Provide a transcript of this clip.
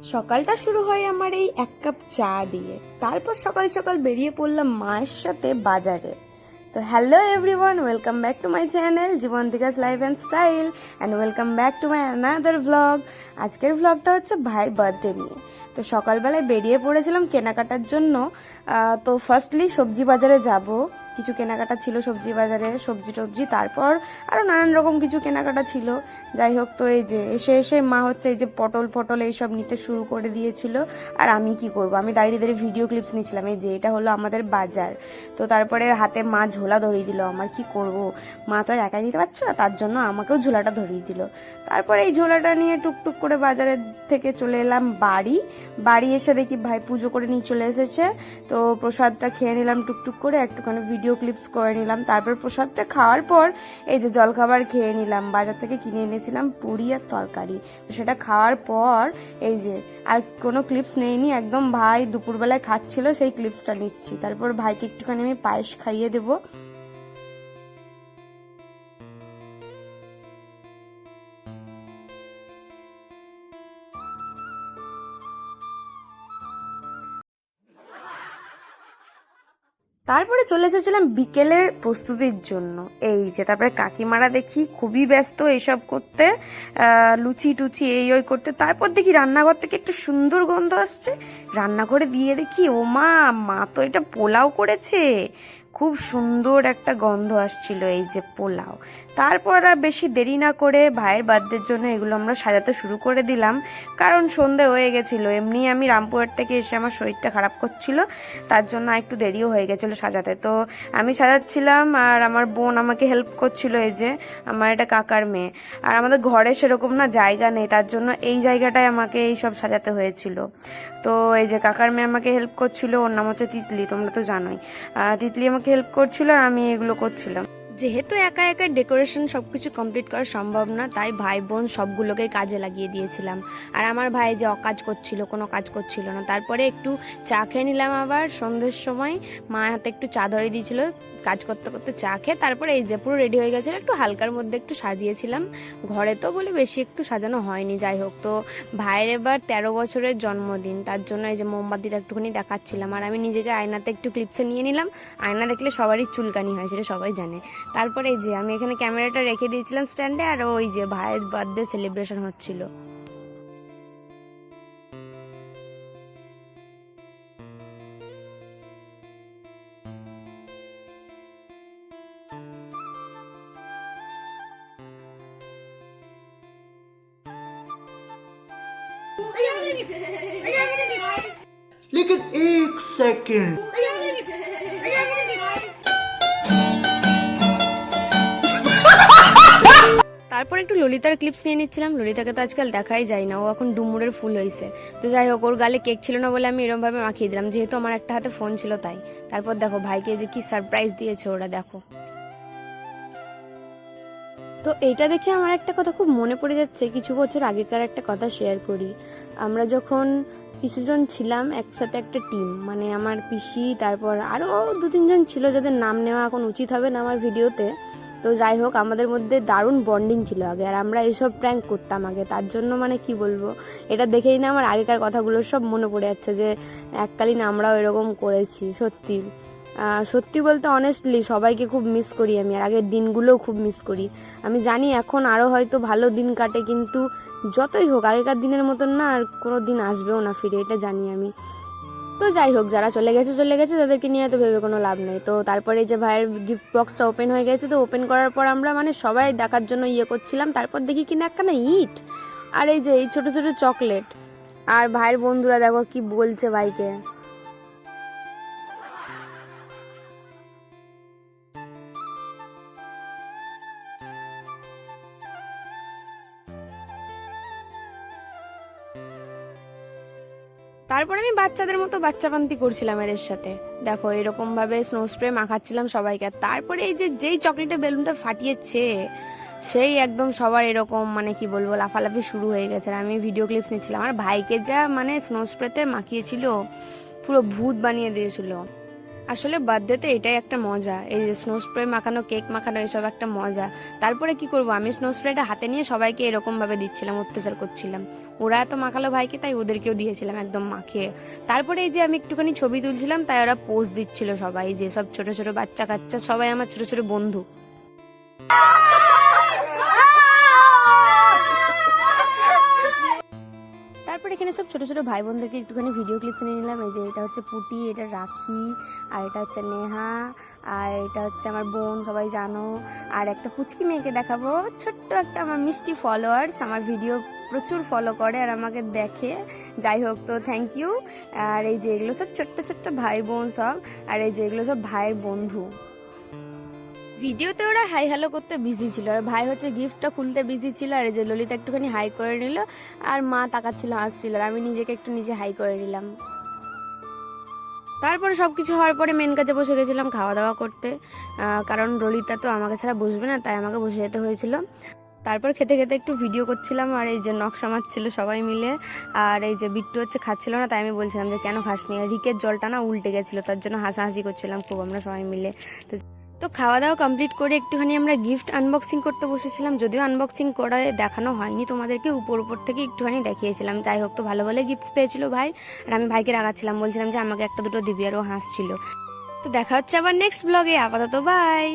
সকালটা শুরু হয় আমার এই এক কাপ চা দিয়ে। তারপর সকাল সকাল বেরিয়ে পড়লাম মায়ের সাথে বাজারে। তো hello everyone, welcome back to my channel Jibantika's life and style and welcome back to my another vlog. আজকের ভ্লগটা হচ্ছে ভাইয়ের বার্থডে নিয়ে। তো সকালবেলায় বেরিয়ে পড়েছিলাম কেনাকাটার জন্য। তো ফার্স্টলি সবজি বাজারে যাব, কিছু কেনাকাটা ছিল সবজি বাজারে, সবজি টবজি, তারপর আরও নানান রকম কিছু কেনাকাটা ছিল। যাই হোক, তো এই যে এসে এসে মা হচ্ছে এই যে পটল ফটল এইসব নিতে শুরু করে দিয়েছিল। আর আমি কি করব, আমি দাঁড়িয়ে দাঁড়িয়ে ভিডিও ক্লিপস নিচ্ছিলাম। এই যে এটা হলো আমাদের বাজার। তো তারপরে হাতে মা ঝোলা ধরিয়ে দিল। আমার কি করব, মা তো আর একাই নিতে পারছে না, তার জন্য আমাকেও ঝোলাটা ধরিয়ে দিল। তারপরে এই ঝোলাটা নিয়ে টুকটুক করে বাজারের থেকে চলে এলাম বাড়ি এসে দেখি ভাই পুজো করে নিয়ে চলে এসেছে। তো প্রসাদটা খেয়ে নিলাম টুকটুক করে, একটুখানি ভিডিও ক্লিপস করে নিলাম। তারপর প্রসাদটা খাওয়ার পর এই যে জলখাবার খেয়ে নিলাম। বাজার থেকে কিনে এনেছিলাম পুরি আর তরকারি। তো সেটা খাওয়ার পর এই যে আর কোনো ক্লিপস নেইনি, একদম ভাই দুপুরবেলায় খাচ্ছিল সেই ক্লিপসটা নিচ্ছি। তারপর ভাইকে একটুখানি আমি পায়েস খাইয়ে দেবো। তারপরে চলে এসেছিলাম বিকেলের প্রস্তুতির জন্য। এই যে তারপরে কাকিমারা দেখি খুবই ব্যস্ত এইসব করতে, লুচি টুচি এই ওই করতে। তারপর দেখি রান্নাঘর থেকে একটা সুন্দর গন্ধ আসছে। রান্নাঘরে দিয়ে দেখি ও মা, মা তো এটা পোলাও করেছে। খুব সুন্দর একটা গন্ধ আসছিল, এই যে পোলাও। তারপর আর বেশি দেরি না করে ভাইয়ের বার্থডের জন্য এগুলো আমরা সাজাতে শুরু করে দিলাম, কারণ সন্ধে হয়ে গেছিলো। এমনি আমি রামপুরহাট থেকে এসে আমার শরীরটা খারাপ করছিল, তার জন্য একটু দেরিও হয়ে গেছিলো সাজাতে। তো আমি সাজাচ্ছিলাম আর আমার বোন আমাকে হেল্প করছিল। এই যে আমার এটা কাকার মেয়ে। আর আমাদের ঘরে সেরকম না জায়গা নেই, তার জন্য এই জায়গাটায় আমাকে এই সব সাজাতে হয়েছিল। তো এই যে কাকার মেয়ে আমাকে হেল্প করছিল, ওর নাম হচ্ছে তিতলি, তোমরা তো জানোই। তিতলি আমাকে হেল্প করছিল আর আমি এগুলো করছিলাম। যেহেতু একা একা ডেকোরেশন সবকিছু কমপ্লিট করা সম্ভব না, তাই ভাই বোন সবগুলোকে কাজে লাগিয়ে দিয়েছিলাম। আর আমার ভাই যে অকাজ করছিল, কোনো কাজ করছিল না। তারপরে একটু চা খেয়ে নিলাম। আবার সন্ধ্যের সময় মা হাতে একটু চা ধরে দিয়েছিল, কাজ করতে করতে চা খেয়ে তারপরে এই যে পুরো রেডি হয়ে গেছিলো। একটু হালকার মধ্যে একটু সাজিয়েছিলাম ঘরে, তো বলে বেশি একটু সাজানো হয়নি। যাই হোক, তো ভাইয়ের এবার 13 বছরের জন্মদিন, তার জন্য এই যে মোমবাতিটা একটুখানি দেখাচ্ছিলাম। আর আমি নিজেকে আয়নাতে একটু ক্লিপসে নিয়ে নিলাম। আয়না দেখলে সবারই চুলকানি হয়, সেটা সবাই জানে। তারপরে এই যে আমি এখানে ক্যামেরাটা রেখে দিয়েছিলাম স্ট্যান্ডে, আর ওই যে ভাইয়ের বার্থডে সেলিব্রেশন হচ্ছিল। लेकिन एक सेकंड। তারপর একটু ললিতার ক্লিপস নিয়ে নিচ্ছিলাম। ললিতাকে তো আজকাল দেখাই যায় না, ও এখন ডুমুরের ফুল হয়েছে। তো যাই হোক, ওর গালে কেক ছিল না বলে আমি এরকম ভাবে মাখিয়ে দিলাম, যেহেতু আমার একটা হাতে ফোন ছিল তাই। তারপর দেখো ভাইকে যে কি সারপ্রাইজ দিয়েছে ওরা, দেখো। তো এইটা দেখে আমার একটা কথা খুব মনে পড়ে যাচ্ছে, কিছু বছর আগেকার একটা কথা শেয়ার করি। আমরা যখন কিছুজন ছিলাম একসাথে একটা টিম, মানে আমার পিসি, তারপর আরও 2-3 জন ছিল যাদের নাম নেওয়া এখন উচিত হবে না আমার ভিডিওতে। তো যাই হোক, আমাদের মধ্যে দারুণ বন্ডিং ছিল আগে, আর আমরা এইসব প্র্যাঙ্ক করতাম আগে। তার জন্য মানে কি বলবো, এটা দেখেই না আমার আগেকার কথাগুলো সব মনে পড়ে যাচ্ছে, যে এককালীন আমরাও এরকম করেছি। সত্যি সত্যি বলতে অনেস্টলি সবাইকে খুব মিস করি আমি, আর আগের দিনগুলোও খুব মিস করি। আমি জানি এখন আরও হয়তো ভালো দিন কাটে, কিন্তু যতই হোক আগেকার দিনের মতন না আর কোনো দিন আসবেও না ফিরে, এটা জানি আমি। তো যাই হোক, যারা চলে গেছে তাদেরকে নিয়ে তো ভেবে কোনো লাভ নেই। তো তারপরে যে ভাইয়ের গিফট বক্সটা ওপেন হয়ে গেছে, তো ওপেন করার পর আমরা মানে সবাই দেখার জন্য ইয়ে করছিলাম। তারপর দেখি কিনা একখানা ইট, আর এই যে এই ছোট ছোট চকলেট। আর ভাইয়ের বন্ধুরা দেখো কি বলছে ভাইকে। তারপরে আমি বাচ্চাদের মতো বাচ্চাপান্তি করছিলাম এদের সাথে। দেখো এরকম ভাবে স্নো স্প্রে মাখাচ্ছিলাম সবাইকে। তারপরে এই যে যেই চকলেটের বেলুনটা ফাটিয়েছে, সেই একদম সবার এরকম মানে কি বলবো লাফালাফি শুরু হয়ে গেছে। আর আমি ভিডিও ক্লিপস নিচ্ছিলাম। আর ভাইকে যা মানে স্নো স্প্রেতে মাখিয়েছিল, পুরো ভূত বানিয়ে দিয়েছিল। আসলে বার্থডেতে এটাই একটা মজা, এই যে স্নো স্প্রে মাখানো, কেক মাখানো, এসব একটা মজা। তারপরে কি করব, আমি স্নো স্প্রেটা হাতে নিয়ে সবাইকে এরকম ভাবে দিচ্ছিলাম, অত্যাচার করছিলাম। ওরা এত মাখালো ভাইকে, তাই ওদেরকেও দিয়েছিলাম একদম মাখিয়ে। তারপরে এই যে আমি একটুখানি ছবি তুলছিলাম, তাই ওরা পোজ দিচ্ছিল সবাই, যে সব ছোট ছোট বাচ্চা কাচ্চা, সবাই আমার ছোট ছোট বন্ধু। তারপর এখানে সব ছোট ছোট ভাই বোনদেরকে একটুখানি ভিডিও ক্লিপস নিয়ে নিলাম। এই যে এটা হচ্ছে পুটি, এটা রাখি, আর এটা হচ্ছে নেহা, আর এটা হচ্ছে আমার বোন, সবাই জানো। আর একটা পুচকি মেয়েকে দেখাবো, ছোট্ট একটা আমার মিষ্টি ফলোয়ার্স, আমার ভিডিও প্রচুর ফলো করে আর আমাকে দেখে। যাই হোক, তো থ্যাংক ইউ। আর এই যে এগুলো সব ছোট্ট ছোট্ট ভাই বোন সব, আর এই যে এগুলো সব ভাইয়ের বন্ধু। ভিডিওতে ওরা হাই হ্যালো করতে বিজি ছিল, আর ভাই হচ্ছে গিফটটা খুলতে বিজি ছিল। আর এই যে ললিতা একটুখানি হাই করে নিল, আর মা তাকাচ্ছিল, হাসছিল, আর আমি নিজেকে একটু নিজে হাই করে নিলাম। তারপরে সবকিছু হওয়ার পরে মেন কাজে বসে গেছিলাম খাওয়া দাওয়া করতে, কারণ ললিতা তো আমাকে ছাড়া বসবে না, তাই আমাকে বসে যেতে হয়েছিল। তারপর খেতে খেতে একটু ভিডিও করছিলাম, আর এই যে নকশা মারছিল সবাই মিলে। আর এই যে বিট্টু হচ্ছে খাচ্ছিল না, তাই আমি বলছিলাম যে কেন খাসনি, আর রিকের জলটা না উল্টে গেছিলো, তার জন্য হাসাহাসি করছিলাম খুব আমরা সবাই মিলে। তো খাওয়া দাওয়া কমপ্লিট করে একটুখানি আমরা গিফট আনবক্সিং করতে বসেছিলাম, যদিও আনবক্সিং করে দেখানো হয়নি তোমাদেরকে, উপর উপর থেকে একটুখানি দেখিয়েছিলাম। যাই হোক, তো ভালো ভালো গিফটস পেয়েছিল ভাই, আর আমি ভাইকে রাগাচ্ছিলাম, বলছিলাম যে আমাকে একটা দুটো দিবি, আর ও হাসছিল। তো দেখা হচ্ছে আবার নেক্সট ব্লগে, আপাতত বাই।